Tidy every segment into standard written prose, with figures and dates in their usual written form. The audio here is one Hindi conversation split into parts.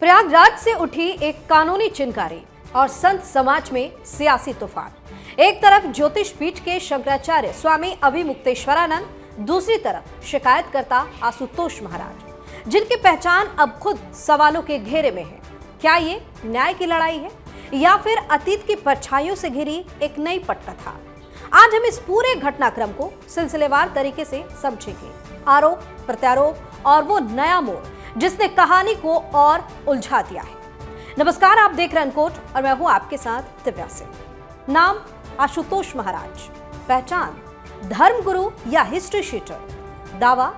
प्रयागराज से उठी एक कानूनी चिंगारी और संत समाज में सियासी तूफान। एक तरफ ज्योतिष पीठ के शंकराचार्य स्वामी अभिमुक्तेश्वरानंद, दूसरी तरफ शिकायतकर्ता आशुतोष महाराज, जिनकी पहचान अब खुद सवालों के घेरे में है। क्या ये न्याय की लड़ाई है या फिर अतीत की परछाइयों से घिरी एक नई पटकथा? आज हम इस पूरे घटनाक्रम को सिलसिलेवार तरीके से समझेंगे। आरोप, प्रत्यारोप और वो नया मोड़ जिसने कहानी को और उलझा दिया है। नमस्कार, आप देख रहे हैं अनकोट और मैं हूं आपके साथ दिव्या सिंह। नाम आशुतोष महाराज, पहचान धर्मगुरु या हिस्ट्री शीटर, दावा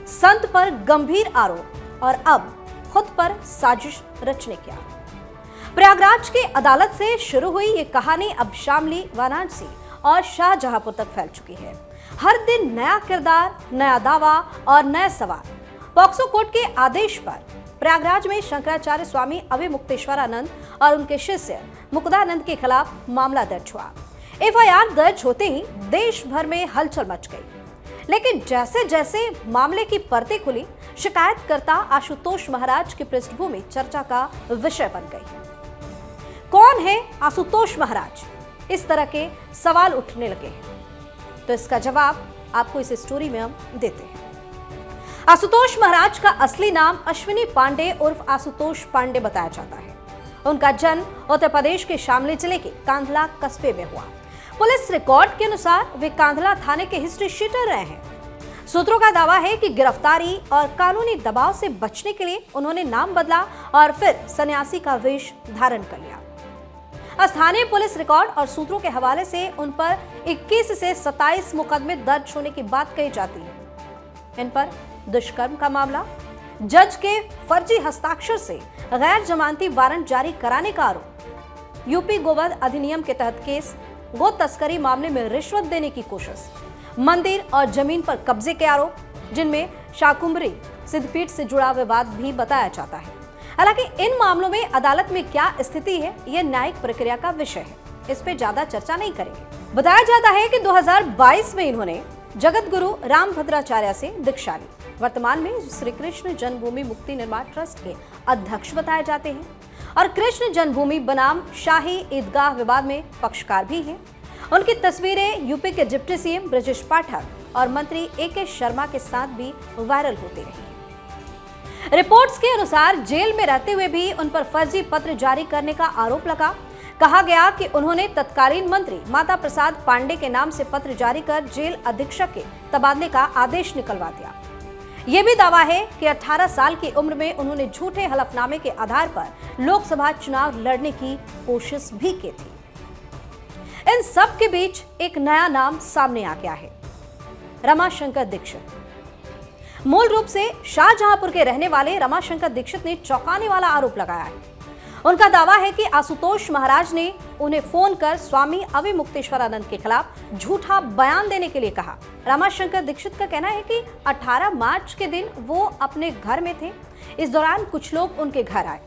संत पर गंभीर आरोप और अब खुद पर साजिश रचने की आरोप। प्रयागराज की अदालत से शुरू हुई ये कहानी अब शामली, वाराणसी और शाहजहांपुर तक फैल चुकी है। हर दिन नया किरदार, नया दावा और नया सवाल। पॉक्सो कोर्ट के आदेश पर प्रयागराज में शंकराचार्य स्वामी अभिमुक्तेश्वरानंद और उनके शिष्य मुकुंदानंद के खिलाफ मामला दर्ज हुआ। एफआईआर दर्ज होते ही देश भर में हलचल मच गई। लेकिन जैसे जैसे मामले की परतें खुली, शिकायतकर्ता आशुतोष महाराज की पृष्ठभूमि चर्चा का विषय बन गई। कौन है आशुतोष महाराज? इस तरह के सवाल उठने लगे हैं। तो इसका जवाब आपको इस स्टोरी में हम देते हैं। आशुतोष महाराज का असली नाम अश्विनी पांडे उर्फ आशुतोष पांडे बताया जाता है। उनका जन्म उत्तर प्रदेश के शामली जिले के कांधला कस्बे में हुआ। पुलिस रिकॉर्ड के अनुसार वे कांधला थाने के हिस्ट्री शीटर रहे हैं। सूत्रों का दावा है कि गिरफ्तारी और कानूनी दबाव से बचने के लिए उन्होंने नाम बदला और फिर सन्यासी का वेश धारण कर लिया। स्थानीय पुलिस रिकॉर्ड और सूत्रों के हवाले से उन पर 21 से 27 मुकदमे दर्ज होने की बात कही जाती है। इन पर दुष्कर्म का मामला, जज के फर्जी हस्ताक्षर से गैर जमानती वारंट जारी कराने का आरोप, यूपी गोवध अधिनियम के तहत केस, गो तस्करी मामले में रिश्वत देने की कोशिश, मंदिर और जमीन पर कब्जे के आरोप, जिनमें शाकुंभरी सिद्धपीठ से जुड़ा विवाद भी बताया जाता है। हालांकि इन मामलों में अदालत में क्या स्थिति है, यह न्यायिक प्रक्रिया का विषय है। इस पे ज्यादा चर्चा नहीं करेंगे। बताया जाता है कि 2022 में इन्होंने जगत गुरु रामभद्राचार्य से दीक्षा ली। वर्तमान में श्री कृष्ण जन्मभूमि मुक्ति निर्माण ट्रस्ट के अध्यक्ष बताए जाते हैं और कृष्ण जन्मभूमि बनाम शाही ईदगाह विवाद में पक्षकार भी हैं। उनकी तस्वीरें यूपी के डिप्टी सीएम ब्रजेश पाठक और मंत्री ए.के. शर्मा के साथ भी वायरल होती रही। रिपोर्ट्स के अनुसार जेल में रहते हुए भी उन पर फर्जी पत्र जारी करने का आरोप लगा। कहा गया कि उन्होंने तत्कालीन मंत्री माता प्रसाद पांडे के नाम से पत्र जारी कर जेल अधीक्षक के तबादले का आदेश निकलवा दिया। यह भी दावा है कि 18 साल की उम्र में उन्होंने झूठे हलफनामे के आधार पर लोकसभा चुनाव लड़ने की कोशिश भी की थी। इन सब के बीच एक नया नाम सामने आ गया है, रमाशंकर दीक्षित। मूल रूप से शाहजहांपुर के रहने वाले रमाशंकर दीक्षित ने चौंकाने वाला आरोप लगाया है। उनका दावा है कि आशुतोष महाराज ने उन्हें फोन कर स्वामी अभिमुक्तेश्वरानंद के खिलाफ झूठा बयान देने के लिए कहा। रमाशंकर दीक्षित का कहना है कि 18 मार्च के दिन वो अपने घर में थे। इस दौरान कुछ लोग उनके घर आए।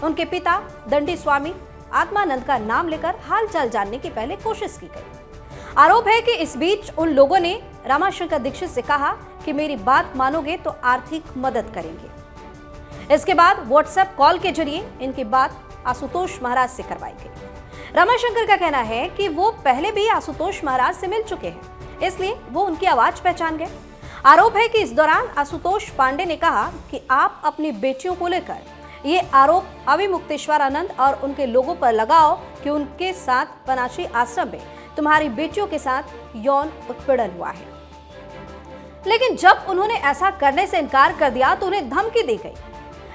उनके पिता दंडी स्वामी आत्मानंद का नाम लेकर हालचाल जानने की पहले कोशिश की गई। आरोप है कि इस बीच उन लोगों ने रमाशंकर दीक्षित से कहा कि मेरी बात मानोगे तो आर्थिक मदद करेंगे। इसके बाद व्हाट्सएप कॉल के जरिए इनकी बात आशुतोष महाराज से करवाई गई। रमाशंकर का कहना है कि वो पहले भी आशुतोष महाराज से मिल चुके हैं, इसलिए वो उनकी आवाज पहचान गए। आरोप है कि इस दौरान आशुतोष पांडे ने कहा कि आप अपनी बेटियों को लेकर ये आरोप अभिमुक्तेश्वरानंद और उनके लोगों पर लगाओ कि उनके साथ पनाशी आश्रम में तुम्हारी बेटियों के साथ यौन उत्पीड़न हुआ है। लेकिन जब उन्होंने ऐसा करने से इनकार कर दिया तो उन्हें धमकी दी गई।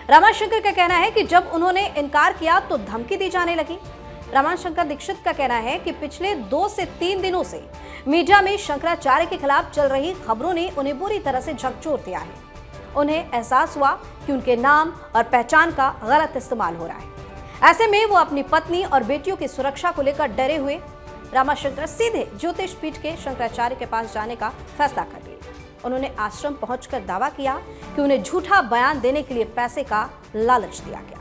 रमाशंकर का कहना है कि जब उन्होंने इनकार किया तो धमकी दी जाने लगी। रमाशंकर दीक्षित का कहना है कि पिछले 2 से 3 दिनों से मीडिया में शंकराचार्य के खिलाफ चल रही खबरों ने उन्हें बुरी तरह से झकझोर दिया है। उन्हें एहसास हुआ कि उनके नाम और पहचान का गलत इस्तेमाल हो रहा है। ऐसे में वो अपनी पत्नी और बेटियों की सुरक्षा को लेकर डरे हुए रमाशंकर सीधे ज्योतिष पीठ के शंकराचार्य के पास जाने का फैसला कर लिया। उन्होंने आश्रम पहुंचकर दावा किया कि उन्हें झूठा बयान देने के लिए पैसे का लालच दिया गया।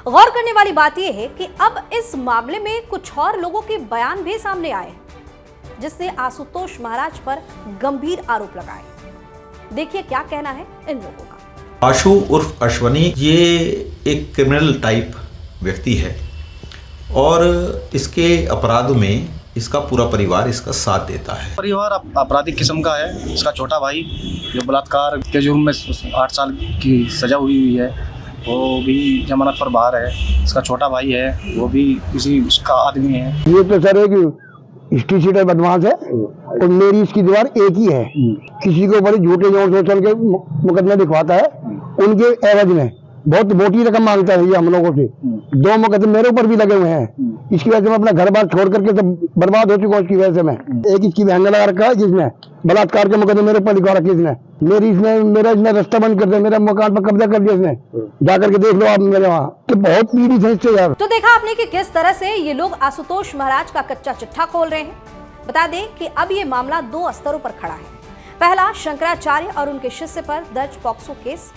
गौर करने वाली बात यह है कि अब इस मामले में कुछ और लोगों के बयान भी सामने आए हैं, जिसने आशुतोष महाराज पर गंभीर आरोप लगाए। देखिए क्या कहना है इन लोगों का। आशु उर्फ अश्वनी ये एक क्रिमिनल टाइप व्यक्ति है और इसके अपराध में इसका पूरा परिवार इसका साथ देता है। परिवार आपराधिक किस्म का है। इसका छोटा भाई जो बलात्कार के जुर्म में 8 साल की सज़ा हुई है वो भी जमानत पर बाहर है। इसका छोटा भाई है वो भी इसी उसका आदमी है। ये तो सर एक हिस्ट्री शीटर बदमाश है और मेरी इसकी दीवार एक ही है। किसी को बड़े झूठे जोर शोषण के मुकदमे दिखवाता है, उनके एवज में बहुत मोटी रकम मांगता है ये हम लोगों से। 2 मुकदमे मेरे ऊपर भी लगे हुए हैं। इसकी वजह से मैं अपना घर बार छोड़ करके सब बर्बाद हो चुका हूँ। इसकी वजह से मैं एक इसकी बहन लगा रखा है जिसने बलात्कार के मुकदमे मेरे ऊपर लिखवा रखे इसने। मेरा इसने रास्ता बंद कर दिया, मेरा मकान पर कब्जा कर दिया इसने। जाकर के देख लो आप मेरे वहाँ कि बहुत पीड़ित है इससे यार। तो देखा आपने कि किस तरह से ये लोग आशुतोष महाराज का कच्चा चिट्ठा खोल रहे हैं। बता दें कि अब ये मामला 2 स्तरों पर खड़ा है। पहला, शंकराचार्य और उनके शिष्य पर दर्ज पॉक्सो केस।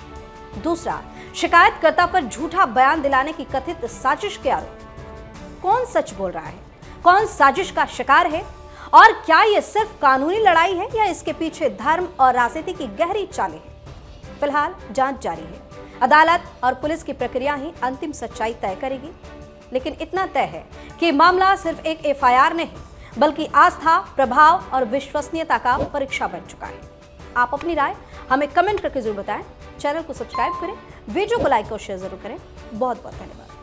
दूसरा, शिकायतकर्ता पर झूठा बयान दिलाने की कथित साजिश के आरोप। कौन सच बोल रहा है, कौन साजिश का शिकार है और क्या यह सिर्फ कानूनी लड़ाई है या इसके पीछे धर्म और राजनीति की गहरी चालें हैं। फिलहाल जांच जारी है। अदालत और पुलिस की प्रक्रिया ही अंतिम सच्चाई तय करेगी। लेकिन इतना तय है कि मामला सिर्फ एक एफआईआर नहीं बल्कि आस्था, प्रभाव और विश्वसनीयता का परीक्षा बन चुका है। आप अपनी राय हमें कमेंट करके जरूर बताएं। चैनल को सब्सक्राइब करें, वीडियो को लाइक और शेयर जरूर करें। बहुत बहुत धन्यवाद।